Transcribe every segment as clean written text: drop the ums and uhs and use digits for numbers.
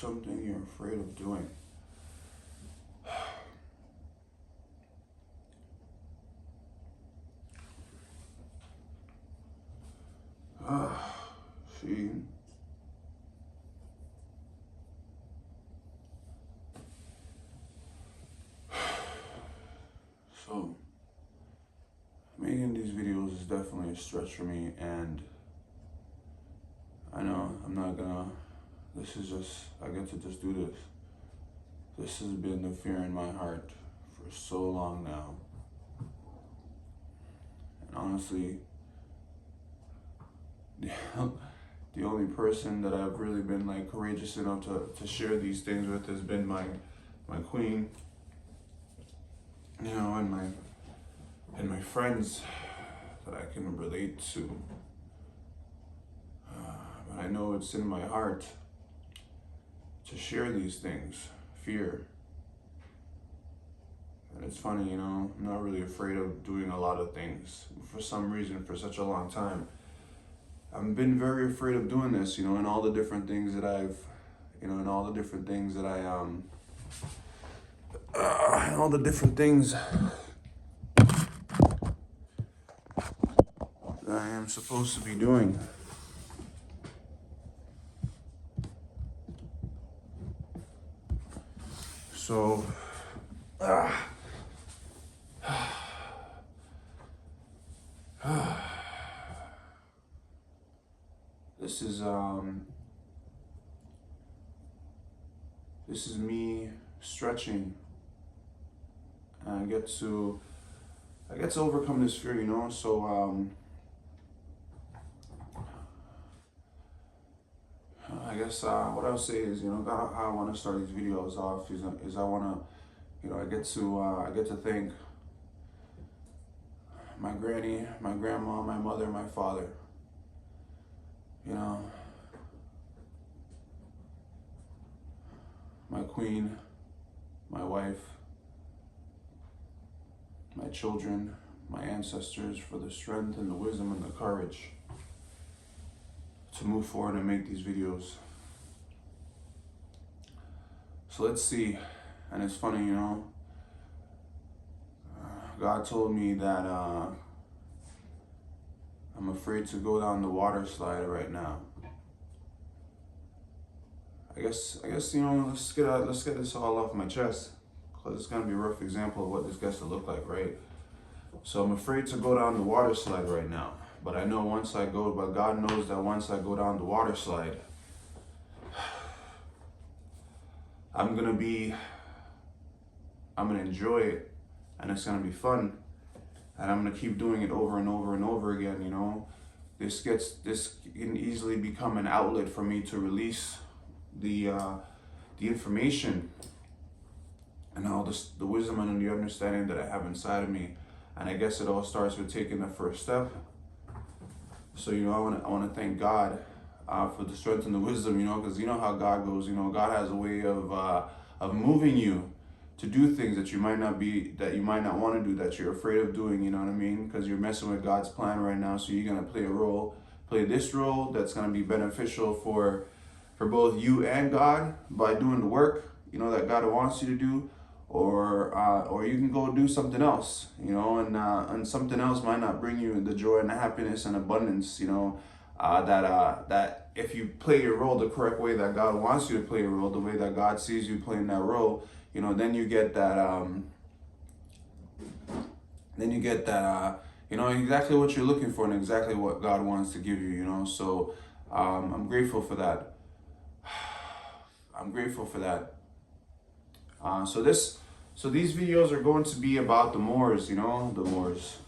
something you're afraid of doing. See, so making these videos is definitely a stretch for me, and I know I'm not gonna, this is just, I get to just do this. This has been the fear in my heart for so long now. And honestly, the only person that I've really been like courageous enough to share these things with has been my queen, you know, and my friends that I can relate to. But I know it's in my heart to share these things, fear. And it's funny, you know, I'm not really afraid of doing a lot of things. For some reason, for such a long time, I've been very afraid of doing this, you know, and all the different things that I've, you know, and all the different things that and all the different things that I am supposed to be doing. So, this is me stretching, and I get to overcome this fear, you know. So I guess what I would say is, you know, how I want to start these videos off is I want to, you know, I get to thank my granny, my grandma, my mother, my father. You know, my queen, my wife, my children, my ancestors, for the strength and the wisdom and the courage to move forward and make these videos. So let's see. And it's funny, you know, God told me that I'm afraid to go down the water slide right now. I guess you know, let's get this all off my chest, because it's gonna be a rough example of what this gets to look like, right? So I'm afraid to go down the water slide right now, but I know but God knows that once I go down the water slide, I'm gonna enjoy it, and it's gonna be fun, and I'm gonna keep doing it over and over and over again, you know. This can easily become an outlet for me to release the information and all the wisdom and the understanding that I have inside of me. And I guess it all starts with taking the first step. So, you know, I want to thank God for the strength and the wisdom, you know, because you know how God goes. You know, God has a way of moving you to do things that you might not want to do, that you're afraid of doing, you know what I mean? Because you're messing with God's plan right now. So you're going to play this role that's going to be beneficial for both you and God by doing the work, you know, that God wants you to do, or you can go do something else, you know, and something else might not bring you the joy and the happiness and abundance, you know, that if you play your role the correct way that God wants you to play your role, the way that God sees you playing that role, you know, then you get that, you know, exactly what you're looking for and exactly what God wants to give you, you know. So I'm grateful for that. I'm grateful for that. So these videos are going to be about the Moors, you know, the Moors.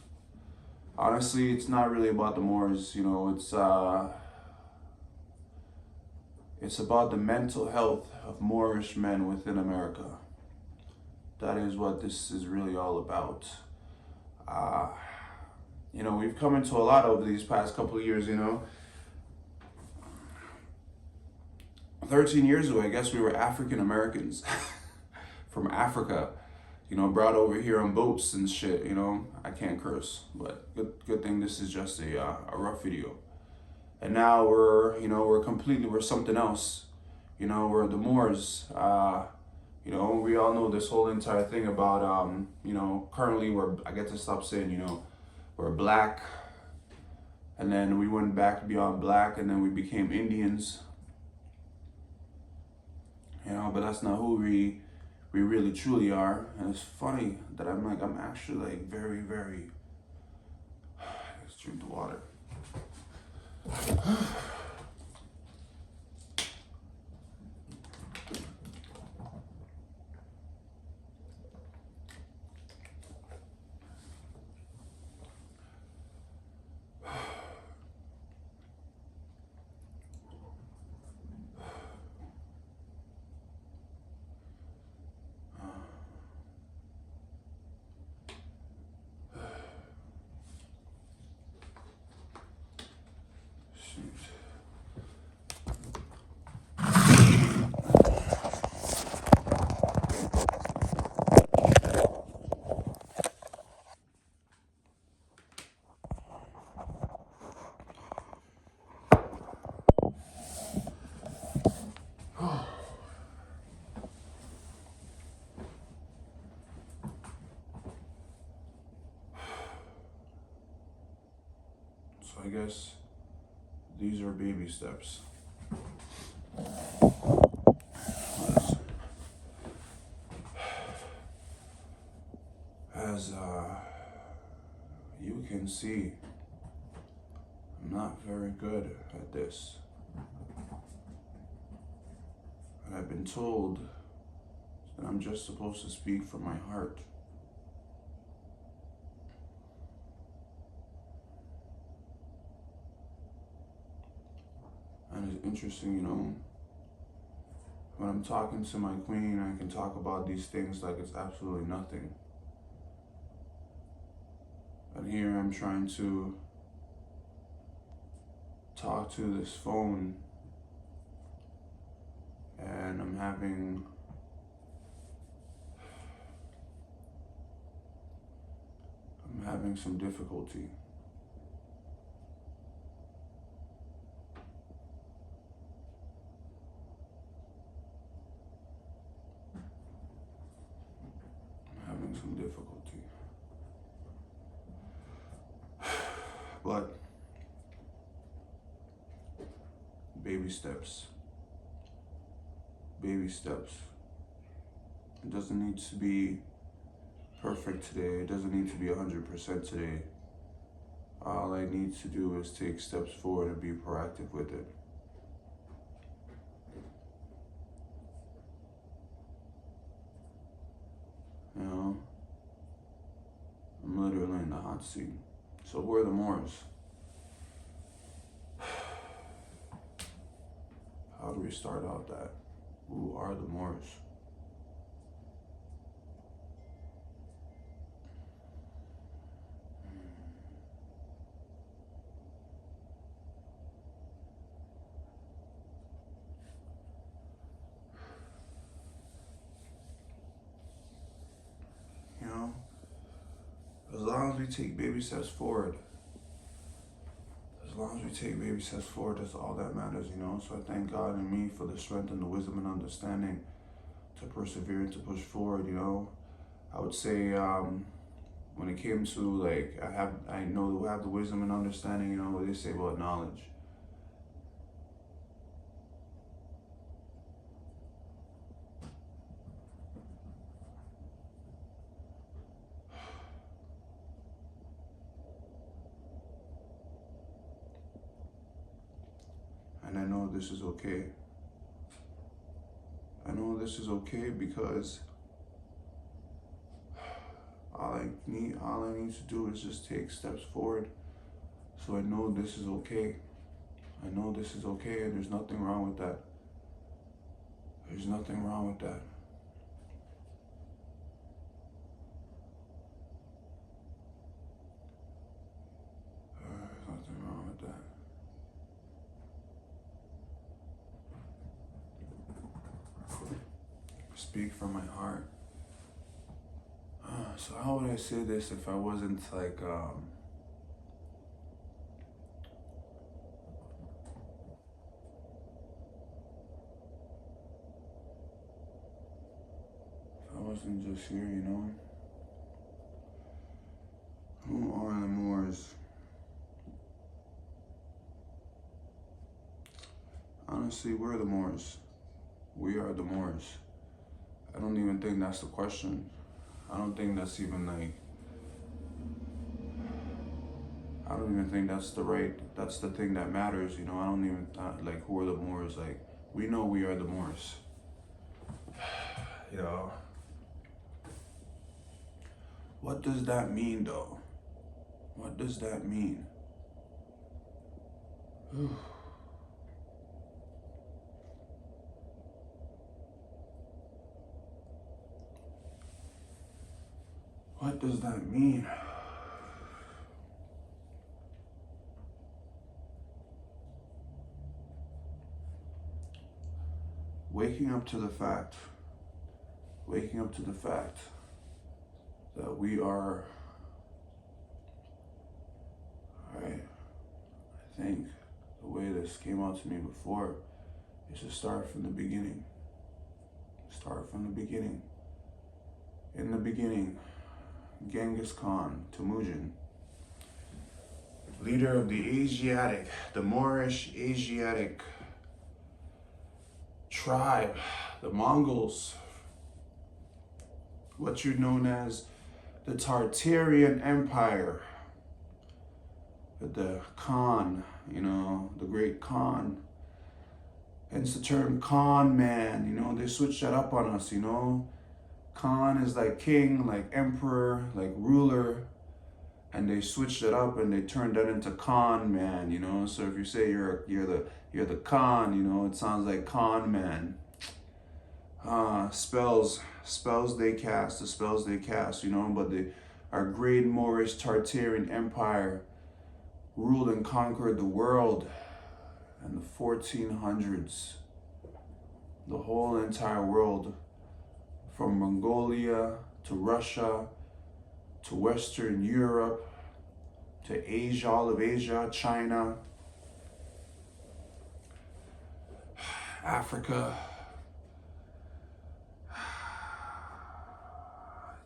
Honestly, it's not really about the Moors, you know, it's about the mental health of Moorish men within America. That is what this is really all about. You know, we've come into a lot over these past couple of years, you know. 13 years ago, I guess we were African Americans from Africa, you know, brought over here on boats and shit, you know. I can't curse, but good thing this is just a rough video. And now we're something else. we're the Moors. We all know this whole entire thing about, currently I get to stop saying, we're black, and then we went back beyond black, and then we became Indians. But that's not who we really truly are. And it's funny that I'm actually like very, very, let's drink the water. So I guess these are baby steps. As you can see, I'm not very good at this. And I've been told that I'm just supposed to speak from my heart. And it's interesting, when I'm talking to my queen, I can talk about these things like it's absolutely nothing. And here I'm trying to talk to this phone, and I'm having some difficulty. Some difficulty. But baby steps. Baby steps. It doesn't need to be perfect today. It doesn't need to be 100% today. All I need to do is take steps forward and be proactive with it. I'm literally in the hot seat. So who are the Moors? How do we start out that? Who are the Moors? As long as we take baby steps forward, that's all that matters, So I thank God and me for the strength and the wisdom and understanding to persevere and to push forward, I would say when it came to I know I have the wisdom and understanding, what they say about knowledge. And I know this is okay. I know this is okay because all I need to do is just take steps forward. So I know this is okay. I know this is okay, and there's nothing wrong with that. There's nothing wrong with that. There's nothing wrong with that. Speak from my heart. So how would I say this if I wasn't wasn't just here, you know. Who are the Moors? Honestly, we're the Moors. We are the Moors. I don't even think that's the question. I don't think that's even like, I don't even think that's the thing that matters, you know. I don't even, like, who are the Moors? Like, we know we are the Moors. You know, what does that mean though? What does that mean? What does that mean? Waking up to the fact that we are, right? I think the way this came out to me before is to start from the beginning. Start from the beginning. In the beginning, Genghis Khan, Temujin, leader of the Moorish Asiatic tribe, the Mongols, what you're known as the Tartarian Empire, the Khan, you know, the great Khan. Hence the term Khan man, you know, they switched that up on us, you know. Khan is like king, like emperor, like ruler, and they switched it up and they turned that into Khan man, you know. So if you say you're the Khan, you know, it sounds like Khan man. Spells they cast, you know. But our great Moorish Tartarian Empire ruled and conquered the world in the 1400s, the whole entire world, from Mongolia to Russia to Western Europe to Asia, all of Asia, China, Africa,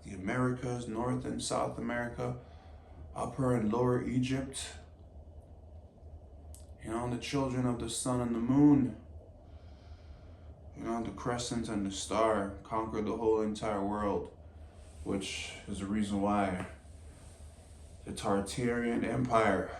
the Americas, North and South America, Upper and Lower Egypt, you know, the children of the sun and the moon, you know, the crescent and the star, conquered the whole entire world, which is the reason why the Tartarian Empire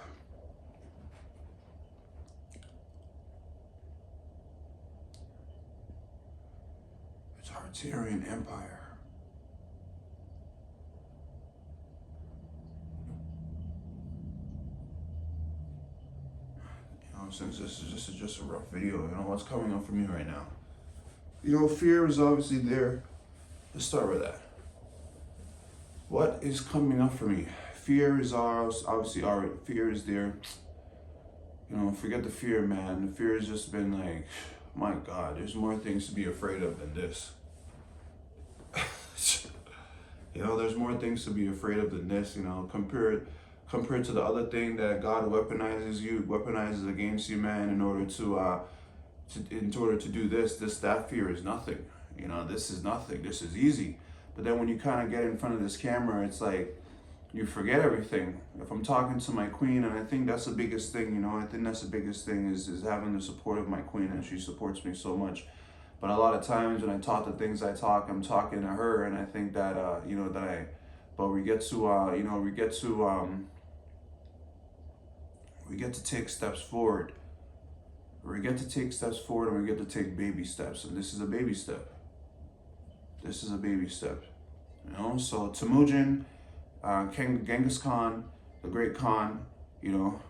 since this is just a rough video, you know, what's coming up for me right now? You know, fear is obviously there. Let's start with that. What is coming up for me? Fear is obviously already, fear is there. You know, forget the fear, man. The fear has just been like, my God, there's more things to be afraid of than this. You know, there's more things to be afraid of than this, you know, compared to the other thing that God weaponizes against you, man, in order to do that fear is nothing. You know, this is nothing. This is easy. But then when you kind of get in front of this camera, it's like you forget everything. If I'm talking to my queen, and I think that's the biggest thing, you know, I think that's the biggest thing is having the support of my queen, and she supports me so much. But a lot of times when I talk the things I talk, I'm talking to her, and I think that, but we get to take steps forward. We get to take steps forward, and we get to take baby steps. And this is a baby step. This is a baby step. You know, so Temujin, Genghis Khan, the great Khan, you know,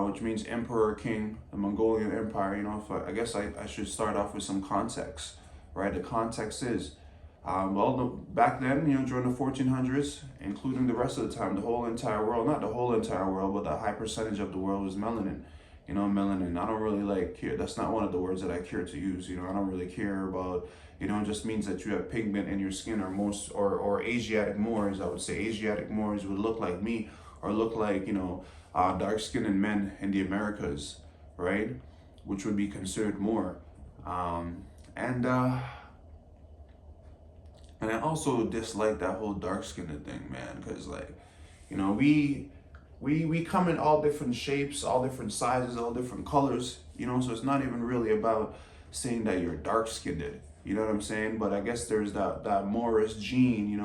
which means emperor, king, the Mongolian Empire, you know, I guess I should start off with some context, right? The context is, back then, you know, during the 1400s, including the rest of the time, the whole entire world, not the whole entire world, but the high percentage of the world was melanin. You know, melanin. I don't really care. That's not one of the words that I care to use. You know, I don't really care about, you know, it just means that you have pigment in your skin, or Asiatic Moors. I would say Asiatic Moors would look like me, or look like, you know, dark-skinned men in the Americas, right? Which would be considered more. And I also dislike that whole dark skinned thing, man, because like, we come in all different shapes, all different sizes, all different colors, so it's not even really about saying that you're dark skinned. You know what I'm saying? But I guess there's that Moorish gene,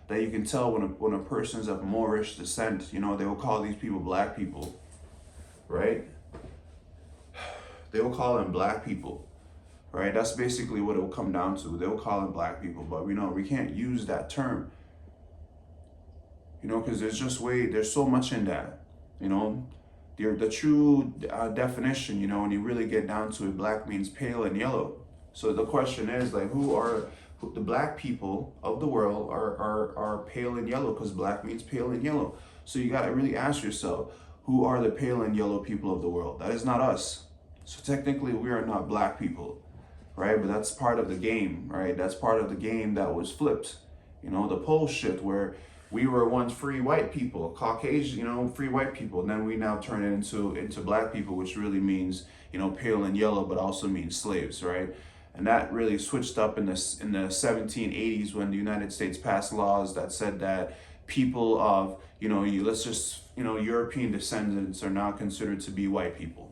that you can tell when a person's of Moorish descent, they will call these people black people, right? They will call them black people, right? That's basically what it will come down to. They will call them black people, but we can't use that term, because there's so much in that, the true definition, when you really get down to it, black means pale and yellow. So the question is, like, the black people of the world are pale and yellow, because black means pale and yellow. So you got to really ask yourself, who are the pale and yellow people of the world? That is not us. So technically we are not black people, right? But that's part of the game, right? That's part of the game that was flipped. The pole shift, where we were once free white people, Caucasian, free white people. And then we now turn it into black people, which really means, pale and yellow, but also means slaves, right? And that really switched up in the 1780s, when the United States passed laws that said that people of, European descendants are now considered to be white people.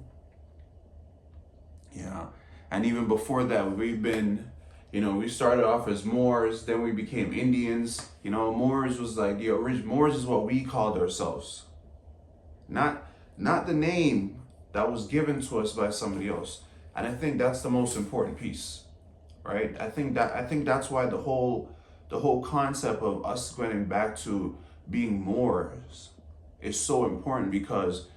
Yeah. And even before that, we've been, we started off as Moors, then we became Indians. Moors was like the original. Moors is what we called ourselves, not the name that was given to us by somebody else. And I think that's the most important piece, right? I think that's why the whole concept of us going back to being Moors is so important, because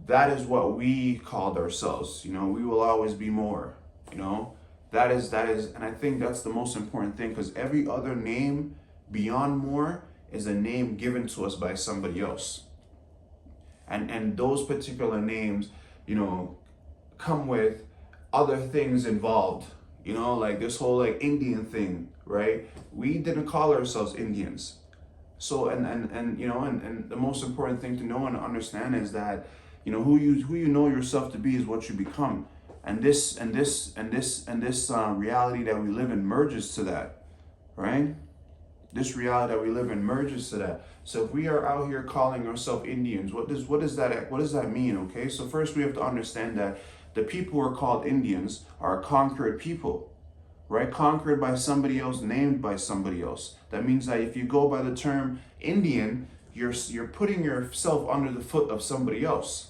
that is what we called ourselves. We will always be more. That is, and I think that's the most important thing, because every other name beyond more is a name given to us by somebody else. And those particular names, come with other things involved, like this whole like Indian thing, right? We didn't call ourselves Indians. So, and the most important thing to know and understand is that, who you know yourself to be is what you become. And this reality that we live in merges to that, right? This reality that we live in merges to that. So if we are out here calling ourselves Indians, what does that mean? Okay, so first we have to understand that the people who are called Indians are a conquered people, right? Conquered by somebody else, named by somebody else. That means that if you go by the term Indian, you're putting yourself under the foot of somebody else,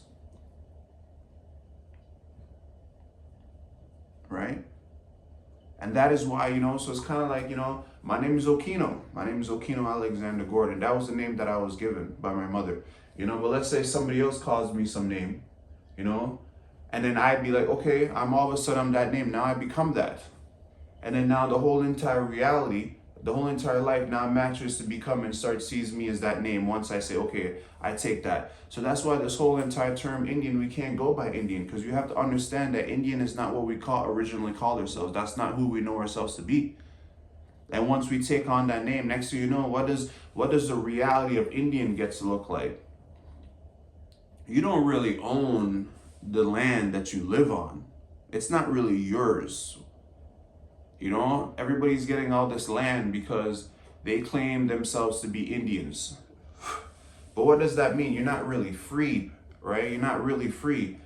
right? And that is why, so it's kind of like, my name is Okino. My name is Okino Alexander Gordon. That was the name that I was given by my mother, but let's say somebody else calls me some name, and then I'd be like, okay, I'm all of a sudden I'm that name. Now I become that. And then now the whole entire reality, the whole entire life now matches to become and sees me as that name once I say, okay, I take that. So that's why this whole entire term Indian, we can't go by Indian, because you have to understand that Indian is not what we originally called ourselves. That's not who we know ourselves to be. And once we take on that name, next thing you know, what does the reality of Indian get to look like? You don't really own the land that you live on. It's not really yours. Everybody's getting all this land because they claim themselves to be Indians. But what does that mean? You're not really free, right? You're not really free.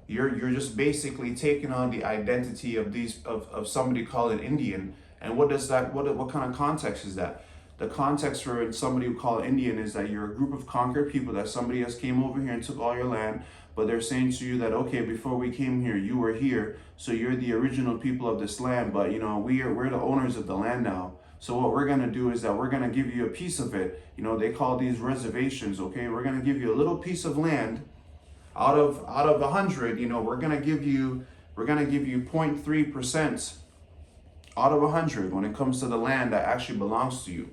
You're just basically taking on the identity of somebody called an Indian. And what kind of context is that? The context for somebody who called Indian is that you're a group of conquered people, that somebody else came over here and took all your land, but they're saying to you that, okay, before we came here, you were here, so you're the original people of this land, but we're the owners of the land now. So what we're gonna do is that we're gonna give you a piece of it. They call these reservations, okay? We're gonna give you a little piece of land out of 100, we're gonna give you 0.3% out of 100 when it comes to the land that actually belongs to you.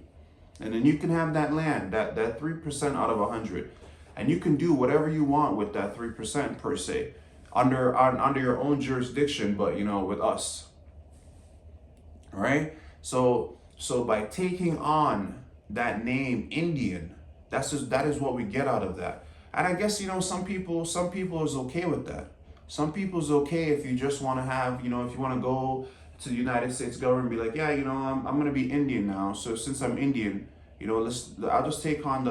And then you can have that land, that 3% out of 100. And you can do whatever you want with that 3% per se, under your own jurisdiction, but with us. All right? So by taking on that name Indian, that is what we get out of that. And I guess some people is okay with that. Some people's okay if you just want to have, if you want to go to the United States government, be like, yeah, you know, I'm gonna be Indian now. So since I'm Indian, you know, I'll just take on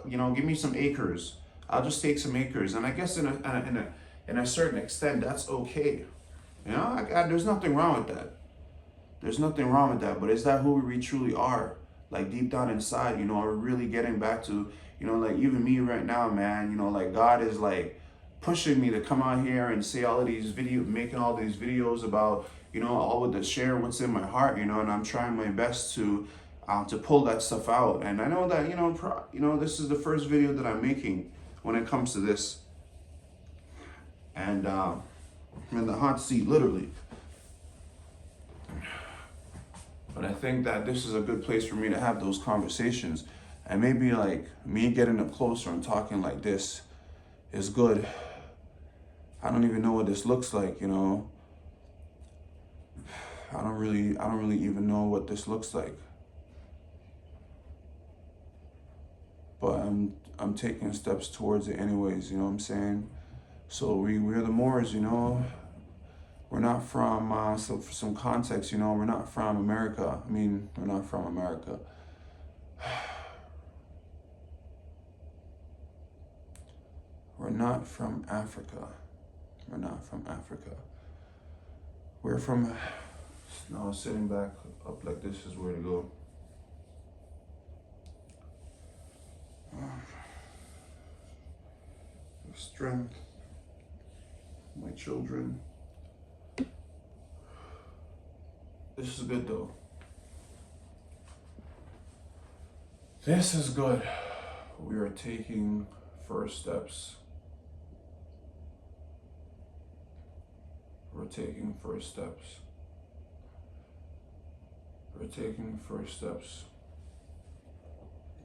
you know, give me some acres. I'll just take some acres, and I guess in a certain extent, that's okay. You know, there's nothing wrong with that. There's nothing wrong with that. But is that who we truly are? Like deep down inside, you know, are we really getting back to, you know, like even me right now, man, you know, like God is like pushing me to come out here and say all of these making all these videos about, you know, all with the sharing what's in my heart, you know, and I'm trying my best to pull that stuff out. And I know that, you know, this is the first video that I'm making when it comes to this. And I'm in the hot seat, literally. But I think that this is a good place for me to have those conversations. And maybe like me getting up closer and talking like this is good. I don't even know what this looks like, you know. I don't really even know what this looks like. But I'm taking steps towards it anyways, you know what I'm saying? So we're the Moors, you know. We're not from, so for some context, you know, we're not from America. I mean, we're not from America. We're not from Africa. We're not from Africa. We're from, now sitting back up like this is where to go. Strength, my children. This is good though. This is good. We are taking first steps. We're taking first steps. We're taking first steps.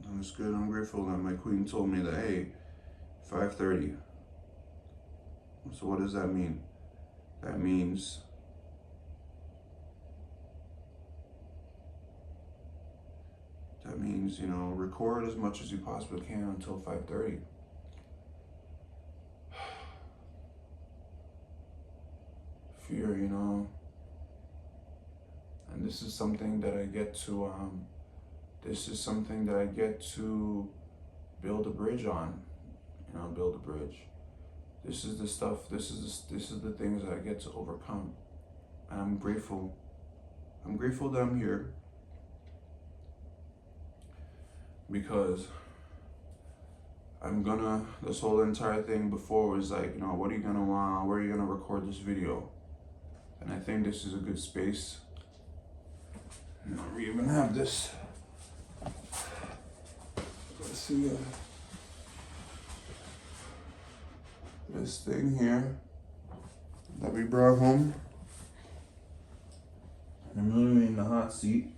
And it's good. I'm grateful that my queen told me that, hey, 5:30. So what does that mean? That means you know, record as much as you possibly can until 5:30. Fear, you know, and this is something that I get to build a bridge on, you know, build a bridge. This is the stuff, this is the things that I get to overcome. And I'm grateful that I'm here, because this whole entire thing before was like, you know, what are you gonna want, where are you gonna record this video? And I think this is a good space. You know, we even have this, let's see, this thing here that we brought home. I'm literally in the hot seat.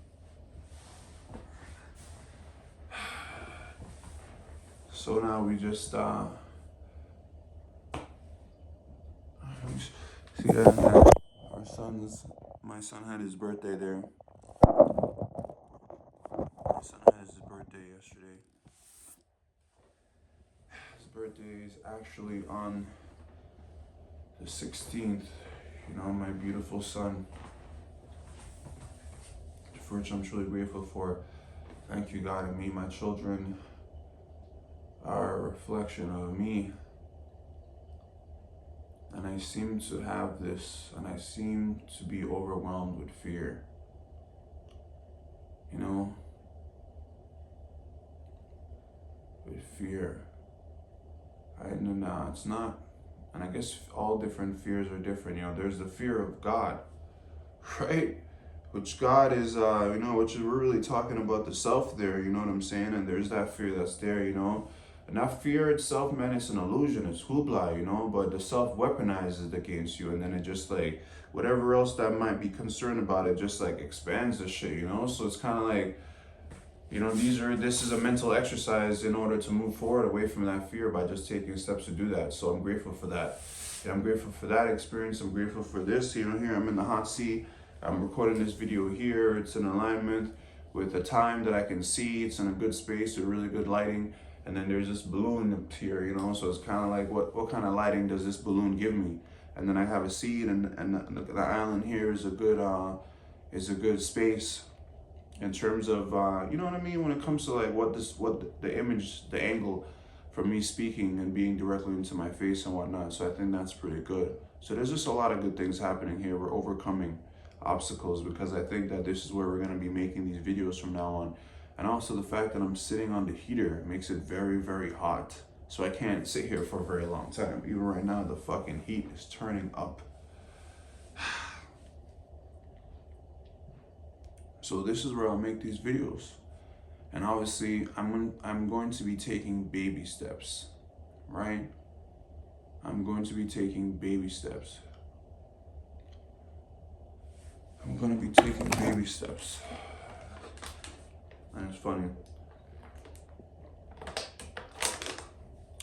So now we just see that my son had his birthday there. My son had his birthday yesterday. His birthday is actually on the 16th. You know, my beautiful son, for which I'm truly grateful for. Thank you, God, and me, my children are a reflection of me. And I seem to have this, and I seem to be overwhelmed with fear. You know? With fear. And it's not, and I guess all different fears are different. You know, there's the fear of God, right? Which God is, you know, which is, we're really talking about the self there, you know what I'm saying? And there's that fear that's there, you know? And that fear itself, man, it's an illusion, it's hoopla, you know, but the self weaponizes it against you, and then it just like, whatever else that might be concerned about, it just like expands the shit, you know? So it's kind of like, you know, this is a mental exercise in order to move forward away from that fear by just taking steps to do that. So I'm grateful for that. And I'm grateful for that experience. I'm grateful for this, you know, here I'm in the hot seat. I'm recording this video here. It's in alignment with the time that I can see. It's in a good space with really good lighting. And then there's this balloon up here, you know, so it's kind of like, what kind of lighting does this balloon give me? and then I have a seat, and the island here is a good space in terms of you know what I mean, when it comes to like what the image, the angle from me speaking and being directly into my face and whatnot. So I think that's pretty good. So there's just a lot of good things happening here. We're overcoming obstacles because I think that this is where we're going to be making these videos from now on. And also the fact that I'm sitting on the heater makes it very, very hot. So I can't sit here for a very long time. Even right now, the fucking heat is turning up. So this is where I'll make these videos. And obviously, I'm going to be taking baby steps, right? I'm going to be taking baby steps. I'm going to be taking baby steps. And it's funny.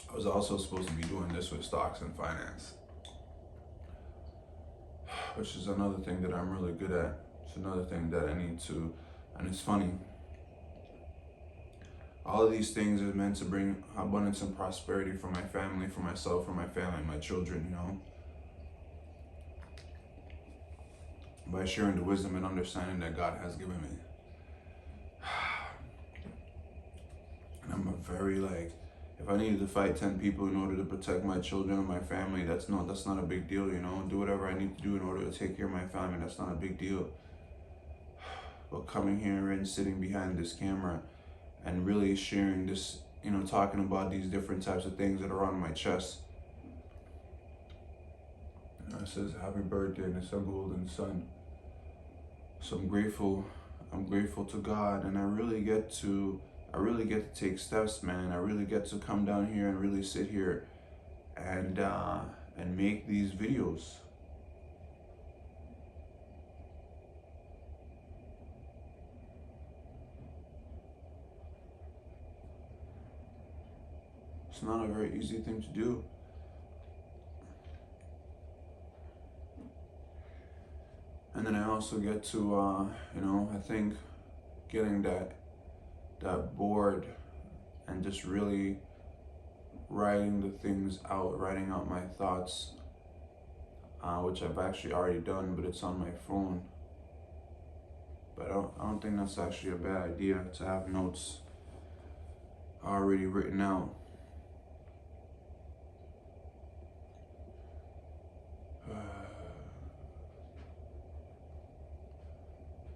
I was also supposed to be doing this with stocks and finance, which is another thing that I'm really good at. It's another thing that I need to, and it's funny. All of these things are meant to bring abundance and prosperity for my family, for myself, for my family, my children, you know. By sharing the wisdom and understanding that God has given me. And I'm a very like, if I needed to fight 10 people in order to protect my children and my family, that's not a big deal, you know. Do whatever I need to do in order to take care of my family, that's not a big deal. But coming here and sitting behind this camera and really sharing this, you know, talking about these different types of things that are on my chest. You know, it says, happy birthday, and it's a golden sun. So I'm grateful to God, and I really get to take steps, man. I really get to come down here and really sit here and make these videos. It's not a very easy thing to do. And then I also get to, you know, I think getting that board and just really writing the things out, writing out my thoughts, which I've actually already done, but it's on my phone. But I don't think that's actually a bad idea to have notes already written out.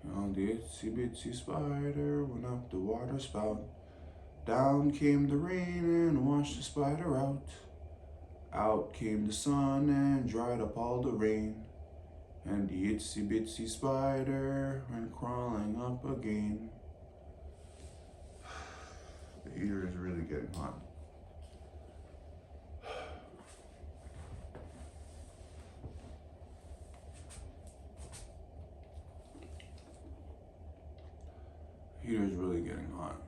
You know, the itsy bitsy spider went up the water spout. Down came the rain and washed the spider out. Out came the sun and dried up all the rain. And the itsy bitsy spider went crawling up again. The heater is really getting hot. Heater's really getting hot.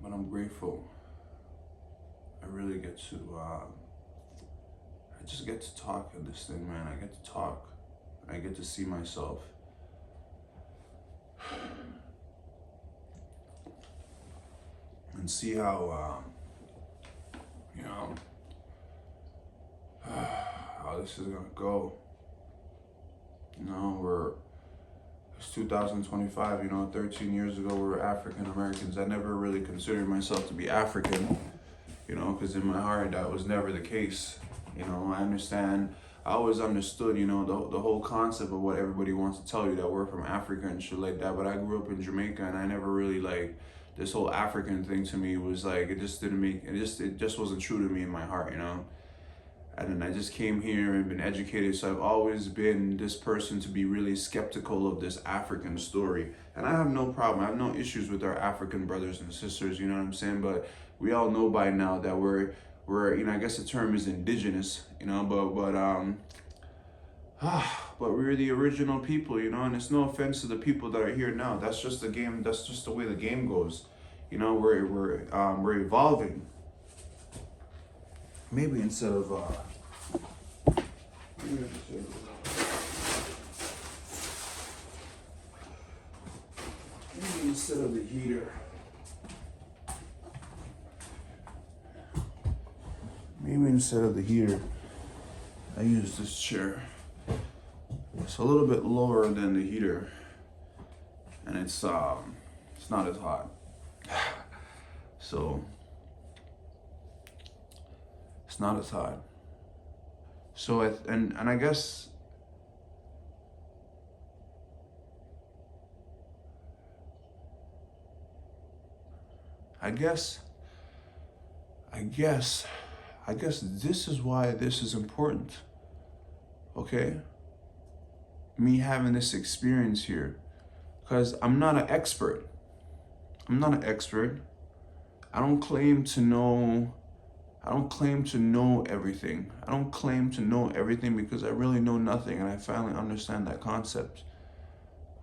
But I'm grateful. I really get to, I just get to talk in this thing, man. I get to talk. I get to see myself. And see how, you know, how this is gonna go. You know, it's 2025, you know, 13 years ago we were African Americans. I never really considered myself to be African, you know, because in my heart that was never the case. You know, I always understood, you know, the whole concept of what everybody wants to tell you, that we're from Africa and shit like that. But I grew up in Jamaica, and I never really, like, this whole African thing to me was like, it just wasn't true to me in my heart, you know. And then I just came here and been educated, so I've always been this person to be really skeptical of this African story. And I have no problem, I have no issues with our African brothers and sisters, you know what I'm saying? But we all know by now that we're you know, I guess the term is indigenous, you know, but we're the original people, you know, and it's no offense to the people that are here now. That's just the game, that's just the way the game goes. You know, we're evolving. Maybe instead of the heater, maybe instead of the heater, I use this chair. It's a little bit lower than the heater, and it's not as hot. So it's not as hot. So and I guess this is why this is important. Okay? Me having this experience here. Because I'm not an expert. I don't claim to know everything. I don't claim to know everything because I really know nothing, and I finally understand that concept.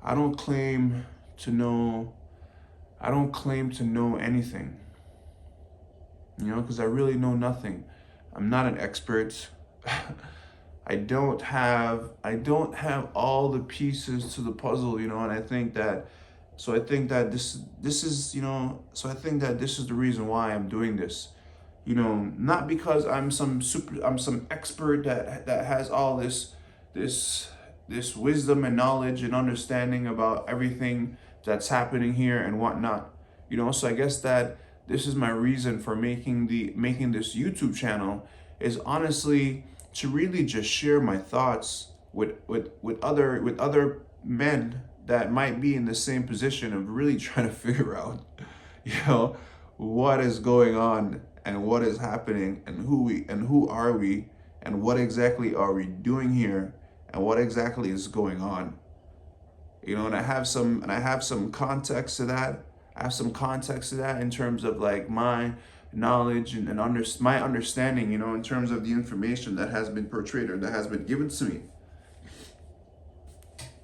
I don't claim to know anything. Because I really know nothing. I'm not an expert. I don't have all the pieces to the puzzle, and I think that this is the reason why I'm doing this. Not because I'm some expert that has all this wisdom and knowledge and understanding about everything that's happening here and whatnot. So I guess that this is my reason for making this YouTube channel, is honestly to really just share my thoughts with other men that might be in the same position of really trying to figure out, what is going on and what is happening and who are we and what exactly are we doing here and what exactly is going on. And I have some context to that. I have some context to that in terms of like my knowledge and my understanding, in terms of the information that has been portrayed or that has been given to me.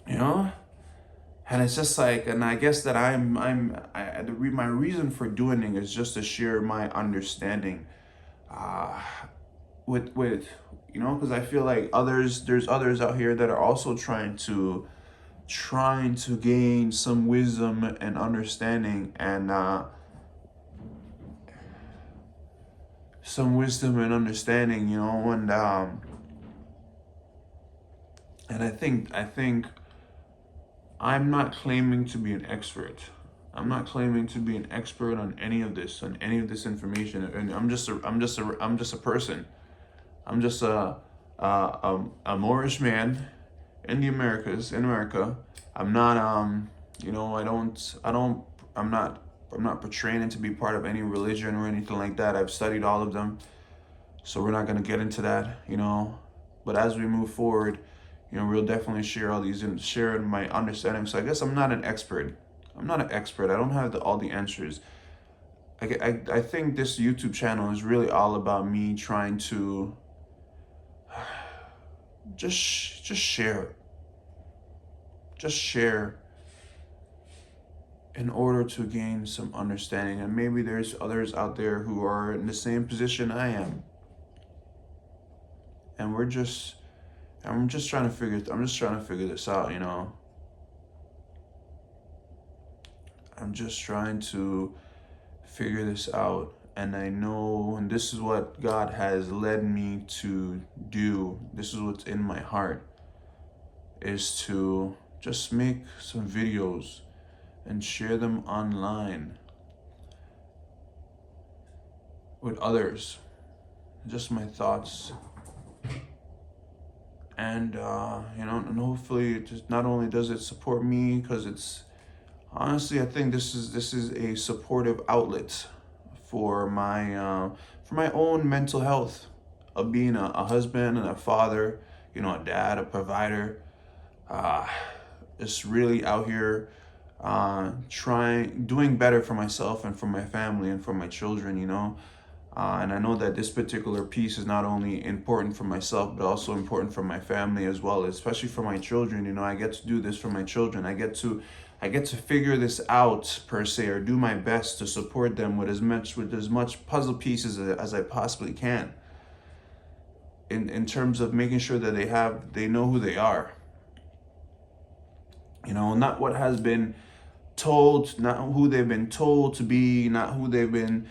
And it's just like, and I guess that my reason for doing it is just to share my understanding, with because I feel like there's others out here that are also trying to gain some wisdom and understanding, and and I think I'm not claiming to be an expert. I'm not claiming to be an expert on any of this information, and I'm just a person. I'm just a Moorish man in the Americas, in America. I'm not I'm not portraying to be part of any religion or anything like that. I've studied all of them, so we're not gonna get into that, But as we move forward, we'll definitely share my understanding. So I guess I'm not an expert. I don't have all the answers. I think this YouTube channel is really all about me trying to just share in order to gain some understanding. And maybe there's others out there who are in the same position I am. And I'm just trying to figure this out, I'm just trying to figure this out, and I know, and this is what God has led me to do. This is what's in my heart, is to just make some videos and share them online with others. Just my thoughts. And and hopefully it just not only does it support me, because it's honestly, I think this is a supportive outlet for my own mental health, of being a husband and a father, a dad, a provider, just really out here doing better for myself and for my family and for my children, and I know that this particular piece is not only important for myself, but also important for my family as well, especially for my children. I get to do this for my children. I get to figure this out, per se, or do my best to support them with as much puzzle pieces as I possibly can, in terms of making sure that they know who they are. Not what has been told, not who they've been told to be, not who they've been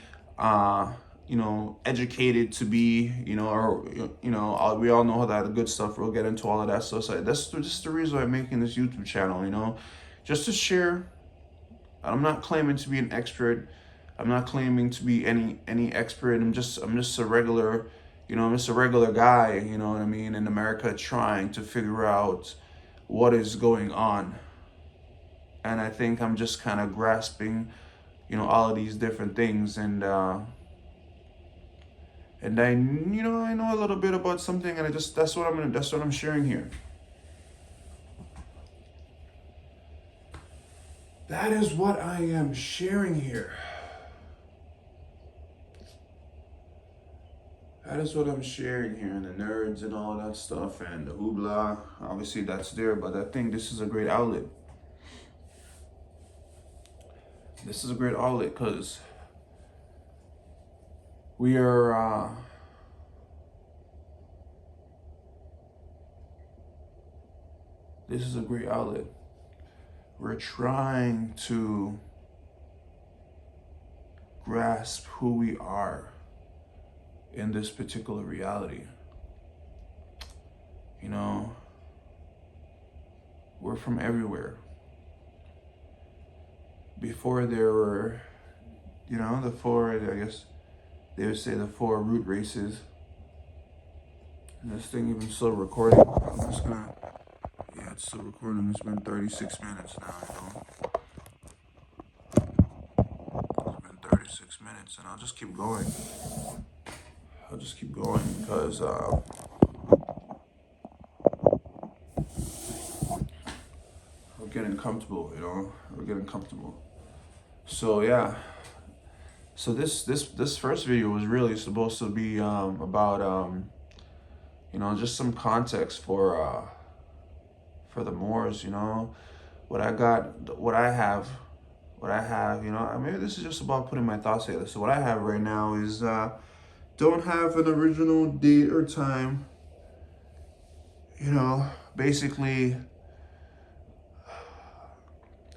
educated to be, or, we all know how that good stuff. We'll get into all of that stuff. So that's just the reason why I'm making this YouTube channel, just to share. I'm not claiming to be an expert. I'm not claiming to be any expert. I'm just a regular, I'm just a regular guy, you know what I mean, in America, trying to figure out what is going on. And I think I'm just kind of grasping, all of these different things, and I know a little bit about something, and that's what I'm sharing here. That is what I am sharing here. That is what I'm sharing here, and the nerds and all that stuff, and the hoopla. Obviously, that's there, but I think this is a great outlet. This is a great outlet because we are. This is a great outlet. We're trying to grasp who we are in this particular reality. We're from everywhere. Before there were, the four, I guess they would say the four root races. And this thing even still recording. I'm just gonna, yeah, it's still recording. It's been 36 minutes now, It's been 36 minutes, and I'll just keep going. Because we're getting comfortable, We're getting comfortable. So yeah. So this first video was really supposed to be about just some context for the Moors, what I have, maybe this is just about putting my thoughts together. So what I have right now is don't have an original date or time. Basically,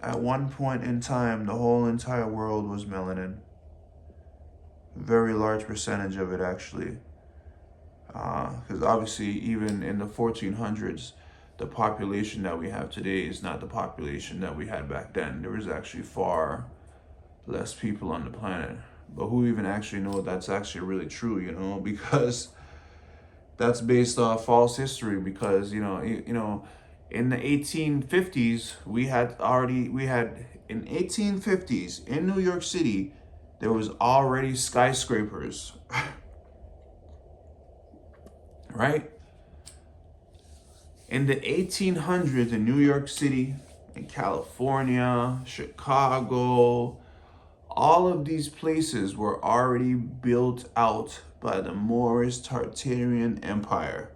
at one point in time, the whole entire world was melanin. Very large percentage of it, actually. Because obviously, even in the 1400s, the population that we have today is not the population that we had back then. There was actually far less people on the planet. But who even actually knows that's actually really true, because that's based off false history. Because, in the 1850s, in 1850s, in New York City, there was already skyscrapers, right? In the 1800s in New York City, in California, Chicago, all of these places were already built out by the Moorish Tartarian Empire.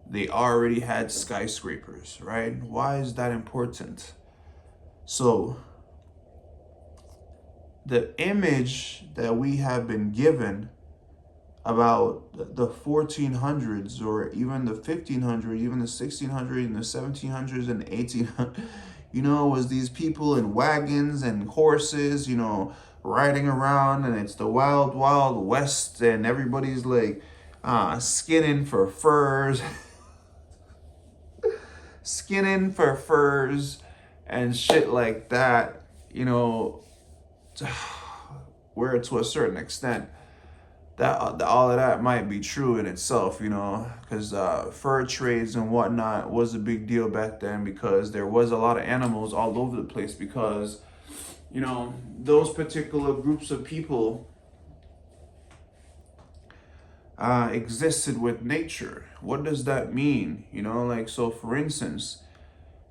They already had skyscrapers, right? Why is that important? So, the image that we have been given about the 1400s, or even the 1500s, even the 1600s, and the 1700s, and the 1800s, was these people in wagons and horses, riding around, and it's the wild, wild west, and everybody's like skinning for furs, and shit like that, where to a certain extent, that all of that might be true in itself, because fur trades and whatnot was a big deal back then, because there was a lot of animals all over the place, because those particular groups of people existed with nature. What does that mean? So for instance,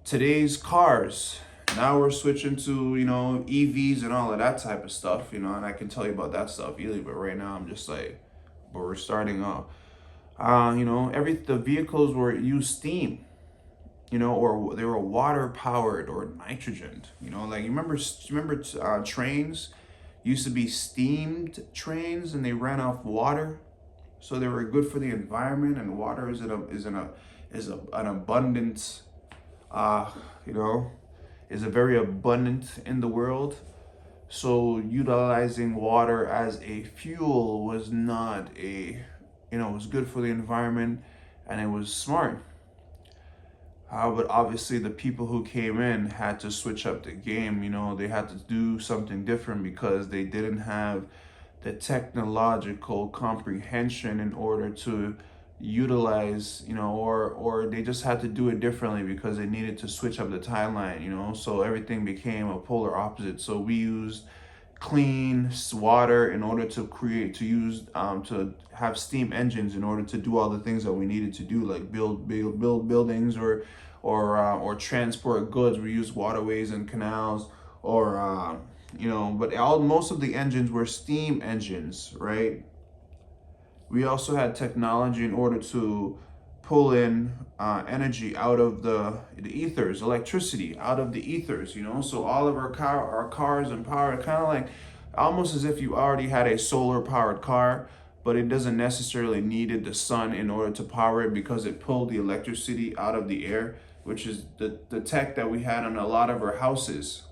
today's cars, now we're switching to, EVs and all of that type of stuff, and I can tell you about that stuff easily, but right now I'm just like, but we're starting off. The vehicles use steam, or they were water powered or nitrogen, you remember trains used to be steamed trains, and they ran off water, so they were good for the environment, and water is an abundant, is a very abundant in the world. So utilizing water as a fuel was not it was good for the environment, and it was smart. But obviously the people who came in had to switch up the game. They had to do something different because they didn't have the technological comprehension in order to utilize, or they just had to do it differently because they needed to switch up the timeline. So everything became a polar opposite. So we used clean water in order to have steam engines in order to do all the things that we needed to do, like build buildings, or transport goods. We used waterways and canals, or but most of the engines were steam engines, right? We also had technology in order to pull in energy out of the ethers, electricity out of the ethers. So all of our cars and power, kind of like almost as if you already had a solar powered car, but it doesn't necessarily needed the sun in order to power it, because it pulled the electricity out of the air, which is the tech that we had on a lot of our houses.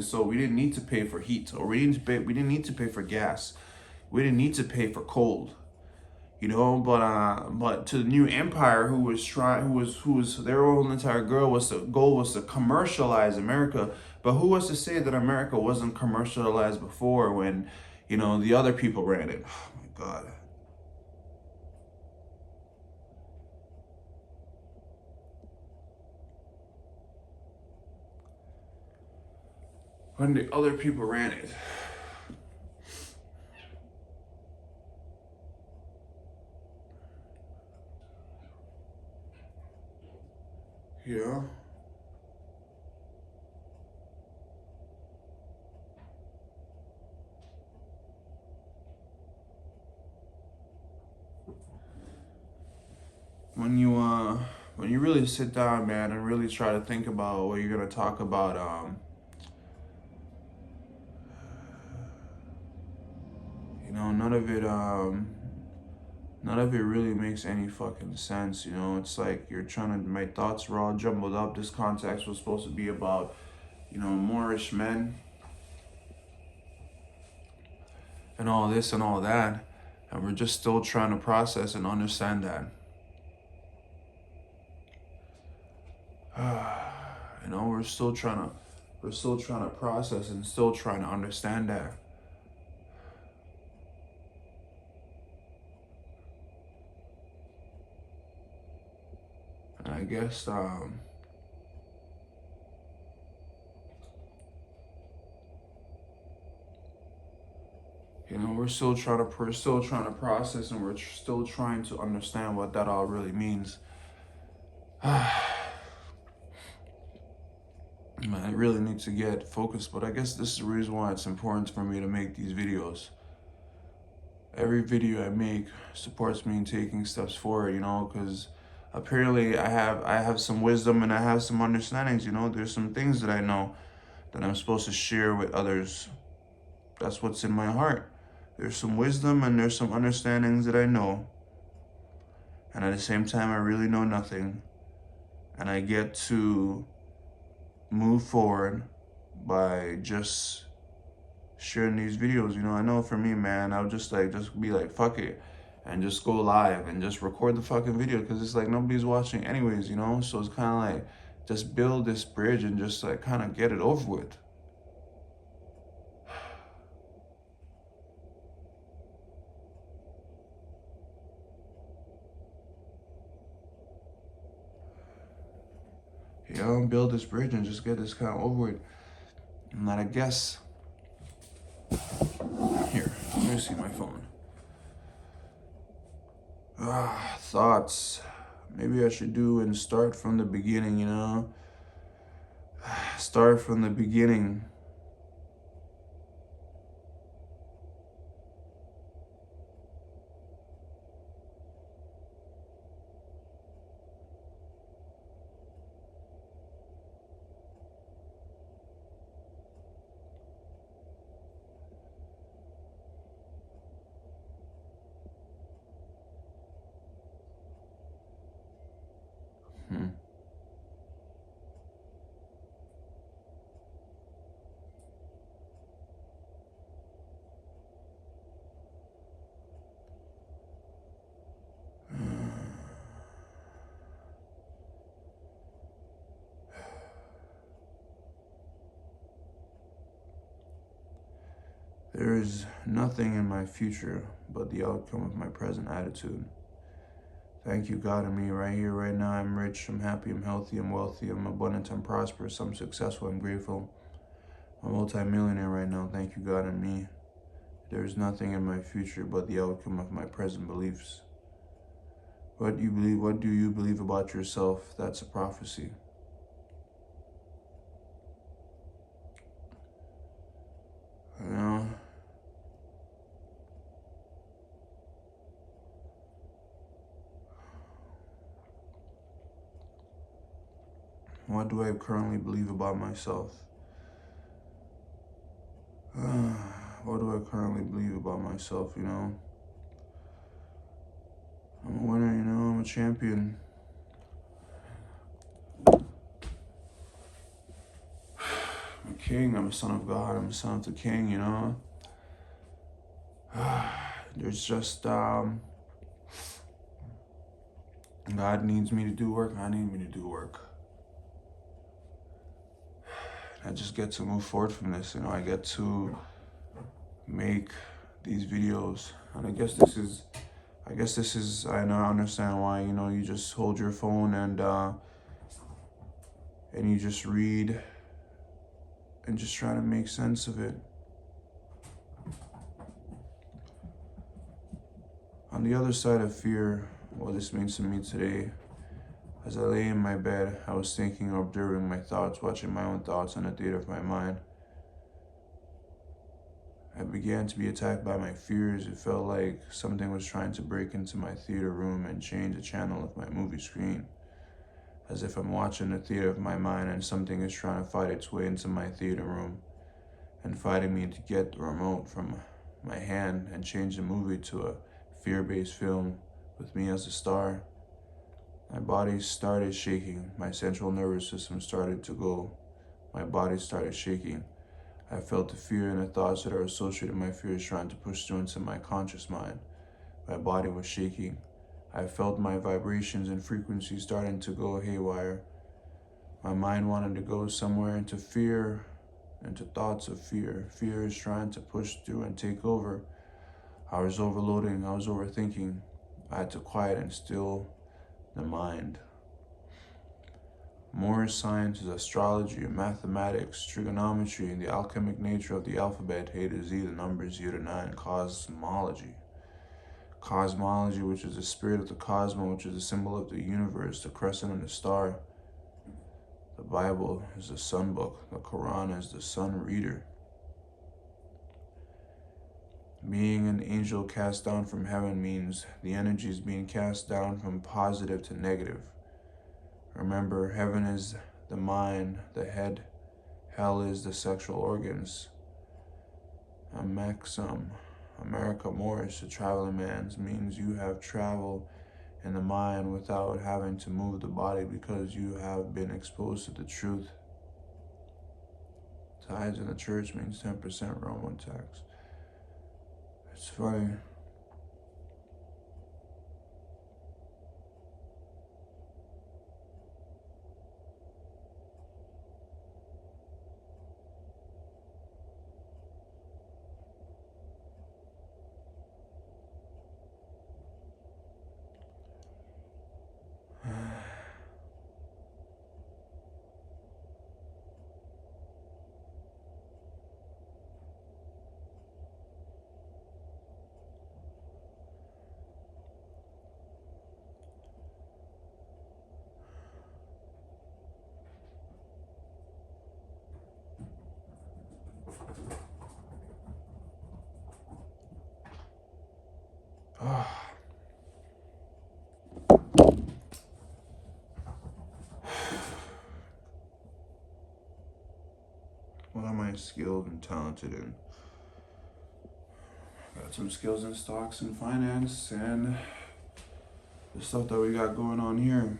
So we didn't need to pay for heat, or we didn't need to pay for gas. We didn't need to pay for cold. But to the new empire, who was their whole entire goal was to commercialize America. But who was to say that America wasn't commercialized before, when the other people ran it? Oh my God. When the other people ran it. Yeah. When you really sit down, man, and really try to think about what you're gonna talk about, none of it really makes any fucking sense. It's like my thoughts were all jumbled up. This context was supposed to be about, Moorish men and all this and all that, and we're just still trying to process and understand that. We're still trying to process and still trying to understand that. And I guess we're still trying to process, and we're still trying to understand what that all really means. Man, I really need to get focused, but I guess this is the reason why it's important for me to make these videos. Every video I make supports me in taking steps forward, because apparently I have some wisdom and I have some understandings. There's some things that I know that I'm supposed to share with others. That's what's in my heart. There's some wisdom and there's some understandings that I know, and at the same time I really know nothing, and I get to move forward by just sharing these videos. I know for me, man, I'll just be like, fuck it, and just go live and just record the fucking video, because it's like nobody's watching anyways. So it's kind of like, just build this bridge and just like kind of get it over with. Build this bridge and just get this kind of over with. And that, I guess, here, let me see my phone. Thoughts. Maybe I should do and start from the beginning, Start from the beginning. There is nothing in my future but the outcome of my present attitude. Thank you, God, in me right here, right now. I'm rich, I'm happy, I'm healthy, I'm wealthy, I'm abundant, I'm prosperous, I'm successful, I'm grateful. I'm a multi-millionaire right now. Thank you, God, in me. There is nothing in my future but the outcome of my present beliefs. What do you believe? What do you believe about yourself? That's a prophecy. You know? What do I currently believe about myself? What do I currently believe about myself, you know? I'm a winner, you know? I'm a champion. I'm a king. I'm a son of God. I'm a son of the king, you know? There's just, God needs me to do work. I need me to do work. I just get to move forward from this, you know? I get to make these videos. And I guess this is, I know, I understand why, you know, you just hold your phone and you just read and just try to make sense of it. On the other side of fear, what this means to me today, as I lay in my bed, I was thinking or observing my thoughts, watching my own thoughts on the theater of my mind. I began to be attacked by my fears. It felt like something was trying to break into my theater room and change the channel of my movie screen. As if I'm watching the theater of my mind and something is trying to fight its way into my theater room and fighting me to get the remote from my hand and change the movie to a fear-based film with me as the star. My body started shaking. My central nervous system started to go. My body started shaking. I felt the fear and the thoughts that are associated with my fears trying to push through into my conscious mind. My body was shaking. I felt my vibrations and frequencies starting to go haywire. My mind wanted to go somewhere into fear, into thoughts of fear. Fear is trying to push through and take over. I was overloading. I was overthinking. I had to quiet and still the mind. Moorish science is astrology, mathematics, trigonometry, and the alchemic nature of the alphabet, A to Z, the numbers 0 to 9, cosmology. Cosmology, which is the spirit of the cosmos, which is the symbol of the universe, the crescent and the star. The Bible is the sun book. The Quran is the sun reader. Being an angel cast down from heaven means the energy is being cast down from positive to negative. Remember, heaven is the mind, the head. Hell is the sexual organs. A maxim, America Moorish, the traveling man's, means you have traveled in the mind without having to move the body because you have been exposed to the truth. Tithes in the church means 10% Roman tax. It's funny. What am I skilled and talented in? Got some skills in stocks and finance and the stuff that we got going on here.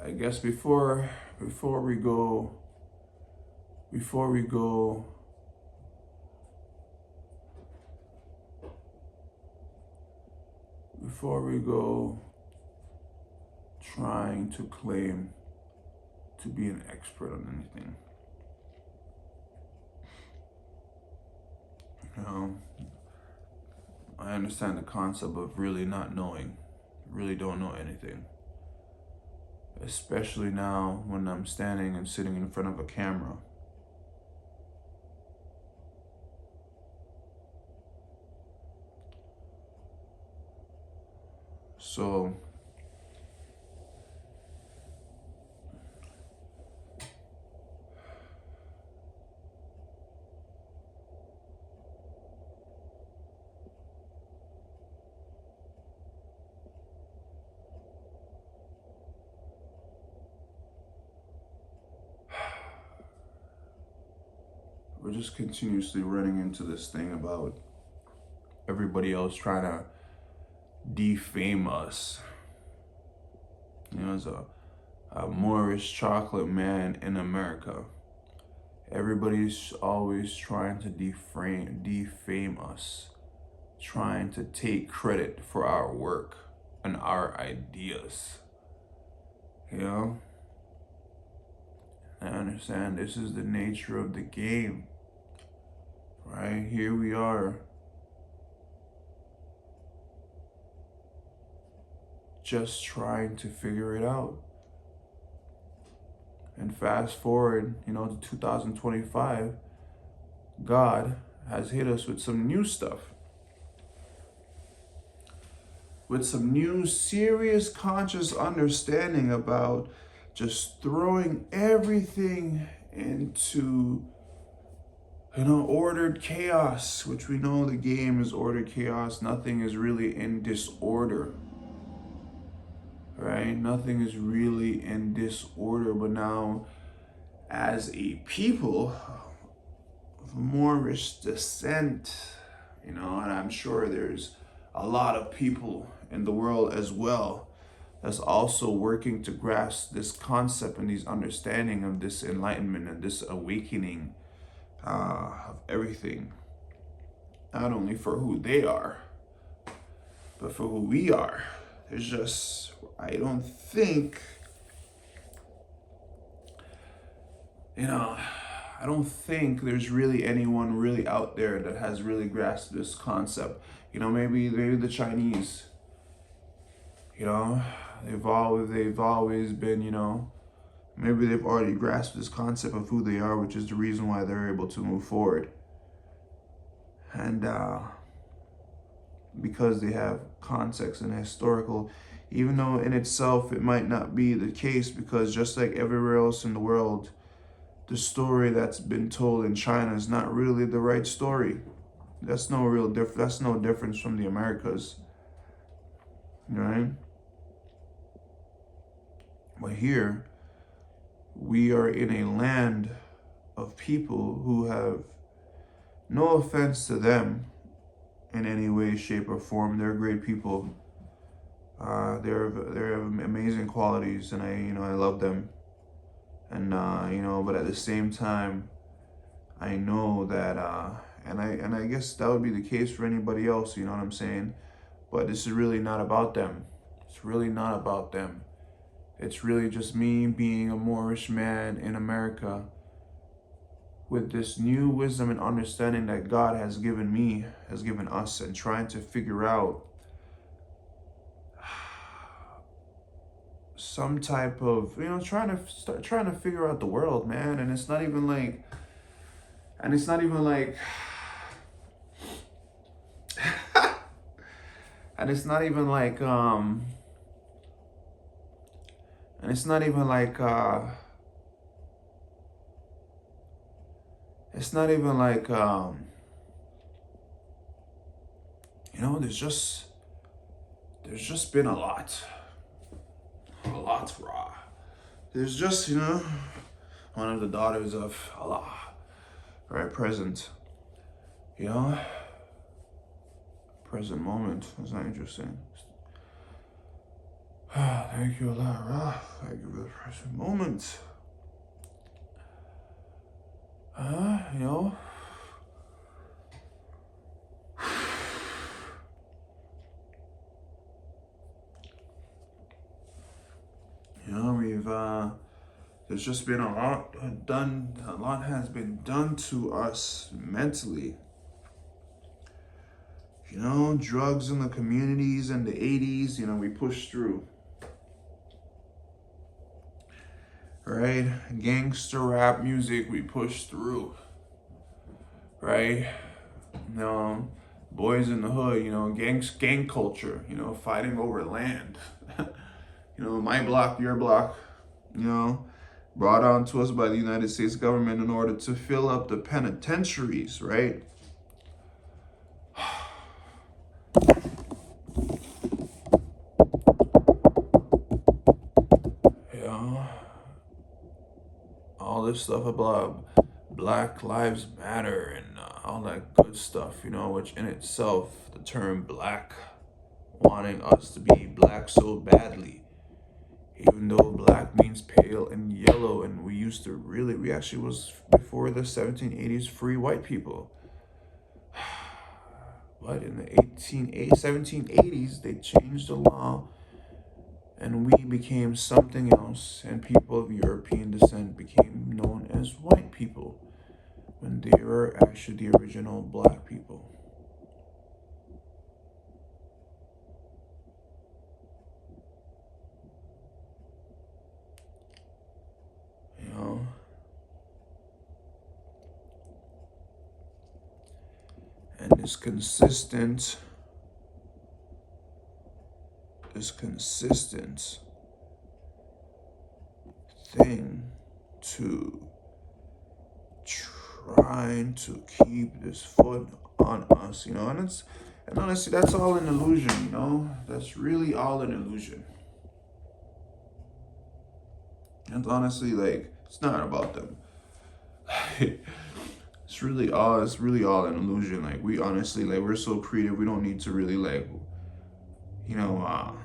I guess before we go before we go trying to claim to be an expert on anything. I understand the concept of really not knowing, really don't know anything. Especially now when I'm standing and sitting in front of a camera. So we're just continuously running into this thing about everybody else trying to defame us. As a Moorish chocolate man in America, everybody's always trying to defame us, trying to take credit for our work and our ideas. I understand this is the nature of the game, right? Here we are, just trying to figure it out. And fast forward, to 2025, God has hit us with some new stuff. With some new serious conscious understanding about just throwing everything into, ordered chaos, which we know the game is ordered chaos. Nothing is really in disorder. Right? Nothing is really in disorder, but now as a people of Moorish descent, and I'm sure there's a lot of people in the world as well that's also working to grasp this concept and this understanding of this enlightenment and this awakening of everything, not only for who they are, but for who we are. There's just, I don't think there's really anyone really out there that has really grasped this concept. Maybe the Chinese, they've always been, maybe they've already grasped this concept of who they are, which is the reason why they're able to move forward. And because they have context and historical, even though in itself it might not be the case, because just like everywhere else in the world, the story that's been told in China is not really the right story. That's no difference from the Americas, right? But here, we are in a land of people who have, no offense to them in any way, shape, or form, they're great people. They have amazing qualities, and I love them. And but at the same time, I know that and I guess that would be the case for anybody else, you know what I'm saying? But this is really not about them. It's really not about them. It's really just me being a Moorish man in America with this new wisdom and understanding that God has given me, has given us, and trying to figure out some type of, trying to figure out the world, man. And it's not even like, and it's not even like and it's not even like and it's not even like it's not even like there's just been a lot raw. There's just, one of the daughters of Allah, right, present, present moment. Is that interesting? Thank you, Allah. Thank you for the present moment. there's just been a lot done. A lot has been done to us mentally. You know, drugs in the communities in the 80s, you know, we pushed through. Right? Gangster rap music, we pushed through. Right? Boys in the hood, you know, gang culture, you know, fighting over land. You know, my block, your block, you know, brought on to us by the United States government in order to fill up the penitentiaries, right? You know, all this stuff about Black Lives Matter and all that good stuff, you know, which in itself, the term black, wanting us to be black so badly, even though black means pale and yellow, and we actually was, before the 1780s, free white people. But in the 1780s, they changed the law, and we became something else, and people of European descent became known as white people, when they were actually the original black people. You know? And this consistent thing to trying to keep this foot on us, you know, and honestly, that's all an illusion, you know. That's really all an illusion. And honestly, like, it's not about them. It's really all an illusion. Like, we honestly, like, we're so creative, we don't need to really, like, you know,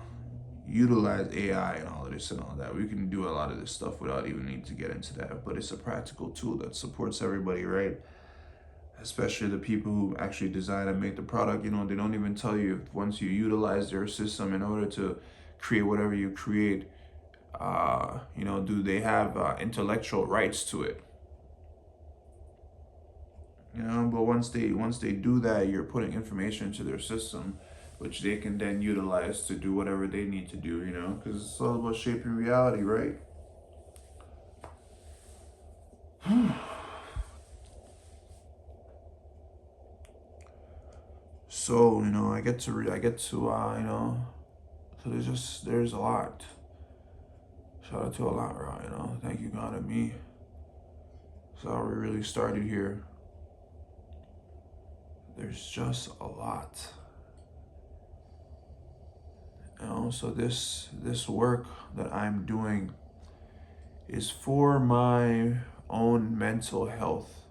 utilize AI and all of this and all that. We can do a lot of this stuff without even need to get into that. But it's a practical tool that supports everybody, right? Especially the people who actually design and make the product. You know, they don't even tell you if once you utilize their system in order to create whatever you create, you know, do they have intellectual rights to it? You know, but once they do that, you're putting information into their system, which they can then utilize to do whatever they need to do, you know, because it's all about shaping reality, right? So, you know, I get to, you know, so there's a lot. Shout out to a lot, right? You know, thank you, God, and me. So how we really started here. There's just a lot. You know, so this work that I'm doing is for my own mental health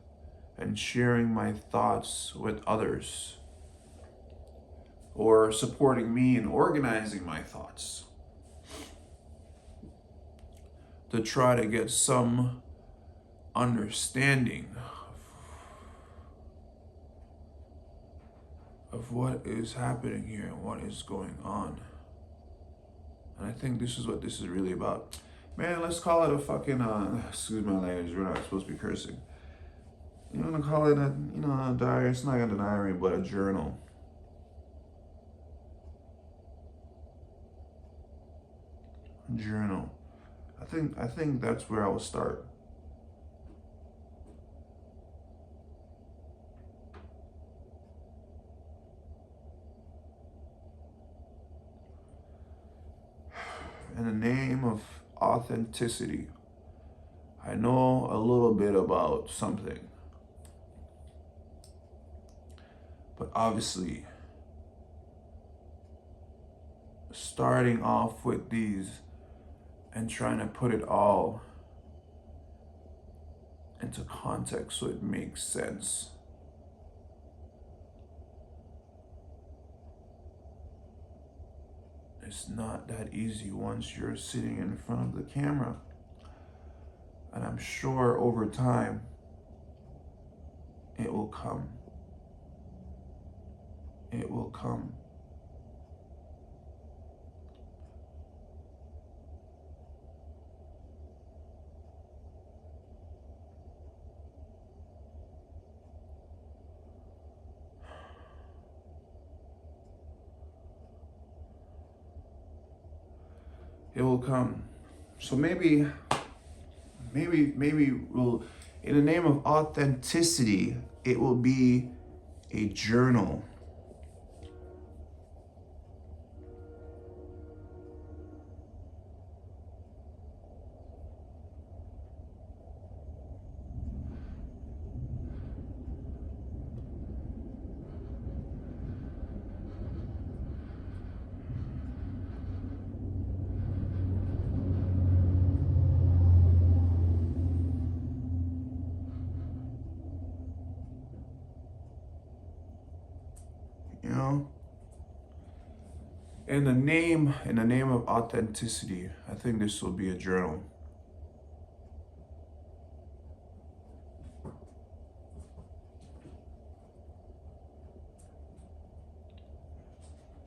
and sharing my thoughts with others, or supporting me in organizing my thoughts to try to get some understanding of what is happening here and what is going on. And I think this is what this is really about. Man, let's call it a fucking, excuse my language, we're not supposed to be cursing. You want to call it a, you know, a diary? It's not a diary, but a journal. Journal. I think that's where I will start. In the name of authenticity, I know a little bit about something, but obviously, starting off with these and trying to put it all into context so it makes sense. It's not that easy once you're sitting in front of the camera. And I'm sure over time, it will come. It will come. it will come. So maybe we'll, in the name of authenticity, it will be a journal. You know? In the name of authenticity, I think this will be a journal.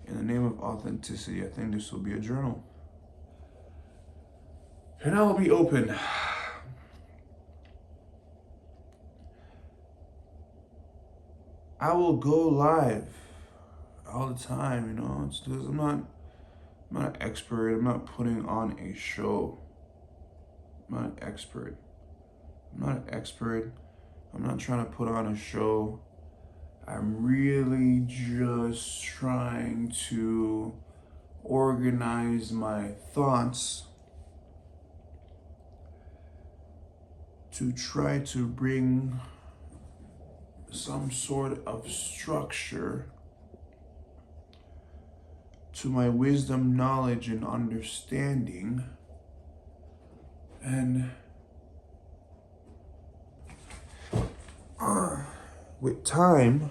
In the name of authenticity, I think this will be a journal. And I will be open. I will go live all the time, you know. It's because I'm not an expert. I'm not putting on a show. I'm not an expert. I'm not trying to put on a show. I'm really just trying to organize my thoughts to try to bring some sort of structure to my wisdom, knowledge, and understanding. And with time,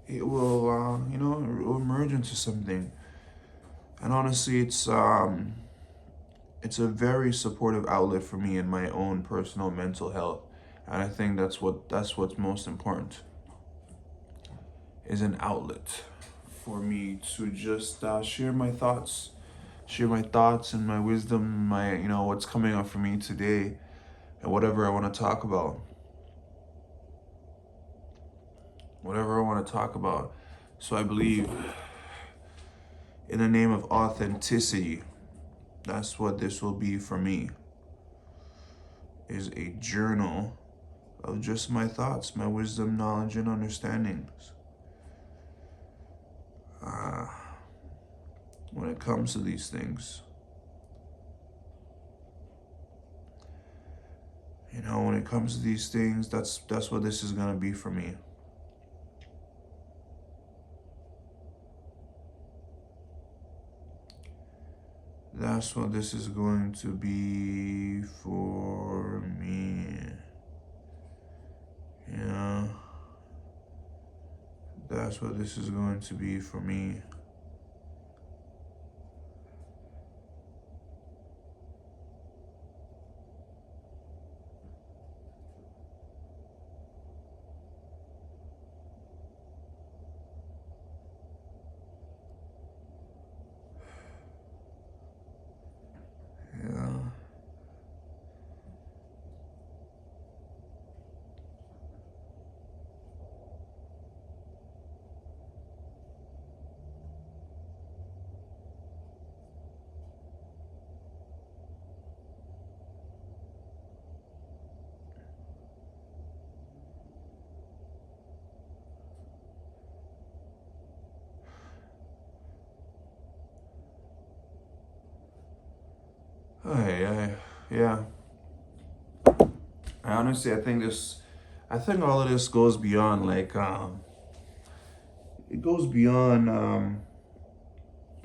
it will, it will emerge into something. And honestly, it's a very supportive outlet for me in my own personal mental health. And I think that's what's most important, is an outlet for me to just share my thoughts and my wisdom, my, what's coming up for me today, and whatever I want to talk about. So I believe, in the name of authenticity, that's what this will be for me, is a journal of just my thoughts, my wisdom, knowledge, and understandings. When it comes to these things, that's what this is going to be for me. That's what this is going to be for me. That's what this is going to be for me. Yeah. Honestly, I think all of this goes beyond, it goes beyond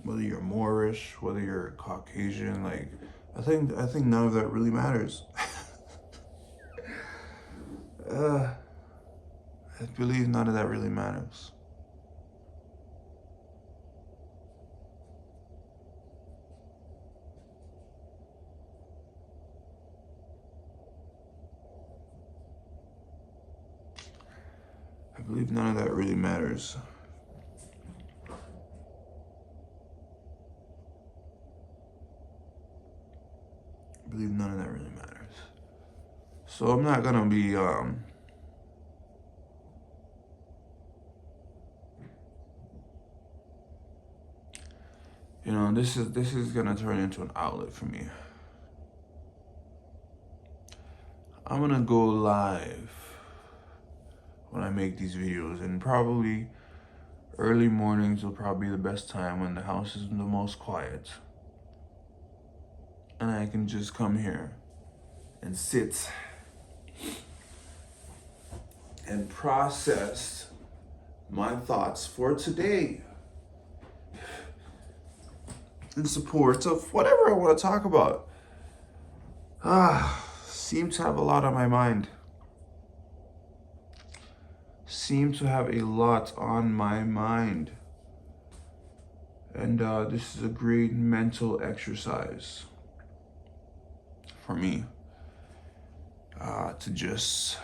whether you're Moorish, whether you're Caucasian. I think none of that really matters. I believe none of that really matters. I believe none of that really matters. believe none of that really matters. So I'm not gonna be this is gonna turn into an outlet for me. I'm gonna go live when I make these videos, and probably early mornings will probably be the best time when the house is the most quiet. And I can just come here and sit and process my thoughts for today in support of whatever I want to talk about. Seem to have a lot on my mind. Seem to have a lot on my mind. And this is a great mental exercise for me to just,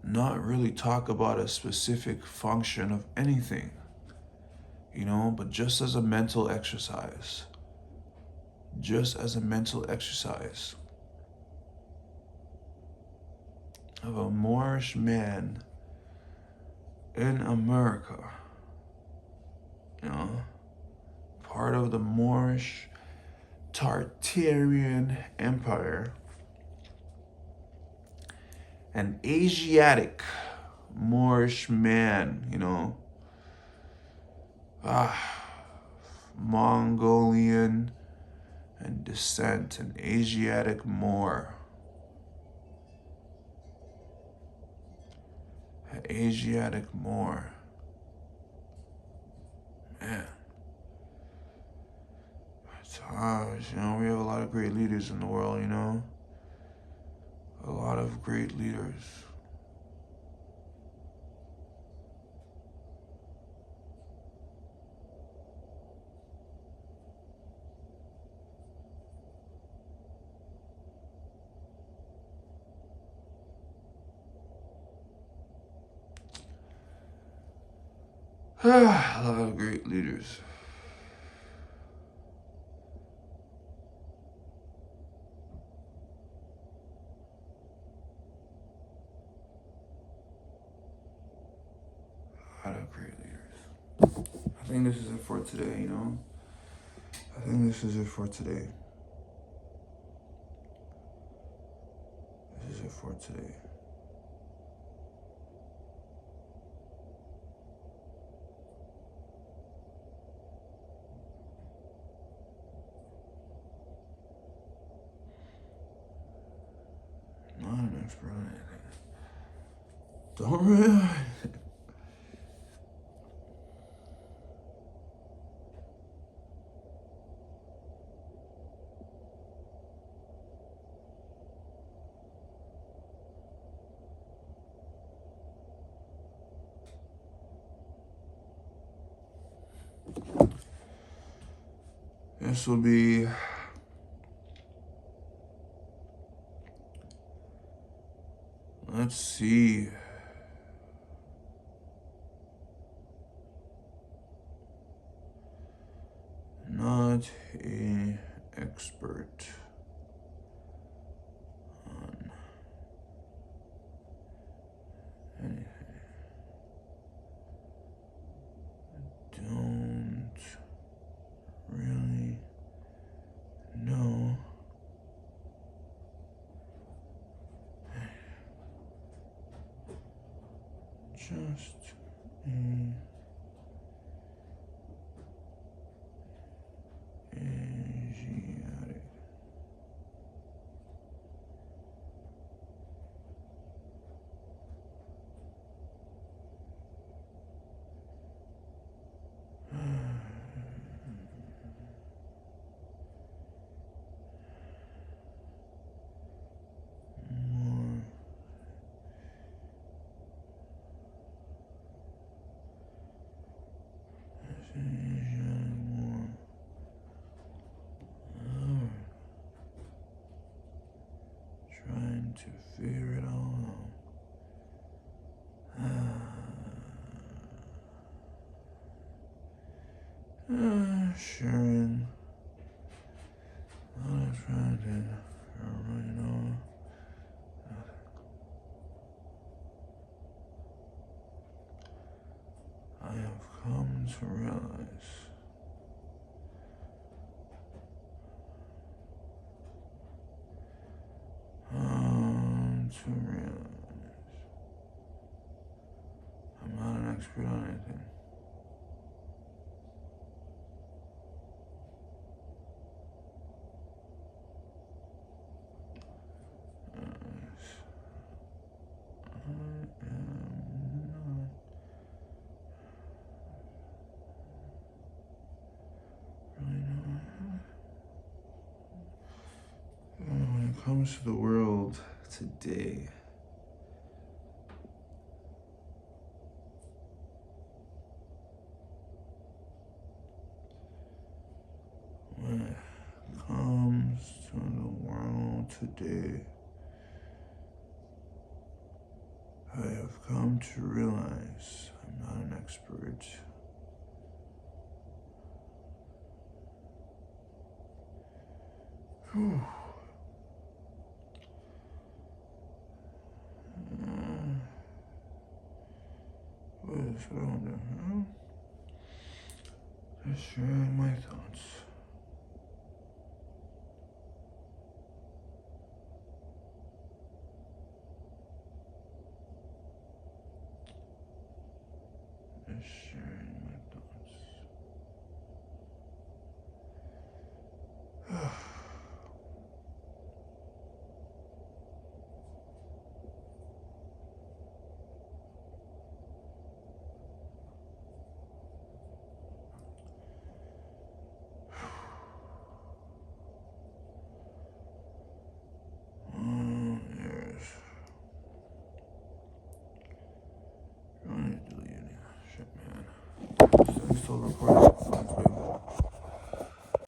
not really talk about a specific function of anything, but just as a mental exercise. Just as a mental exercise of a Moorish man in America, part of the Moorish Tartarian Empire, an Asiatic Moorish man, Mongolian and descent, an Asiatic Moor. An Asiatic Moor. Man. It's hard, we have a lot of great leaders in the world, A lot of great leaders. A lot of great leaders. A lot of great leaders. I think this is it for today, I think this is it for today. This is it for today. Not an expert on anything. Don't really. This will be let's see. Not an expert on anything. Don't really know just a Asiatic. More Asiatic more. Trying to figure it all out. Sharing. I'm trying to, I have come to realize. I'm not an expert on anything. When it comes to the world today, when it comes to the world today, I have come to realize I'm not an expert. Whew. What is going on? Just sharing my thoughts. Just sharing my thoughts. Yes. I need to delete it. Shit, man. Still recording.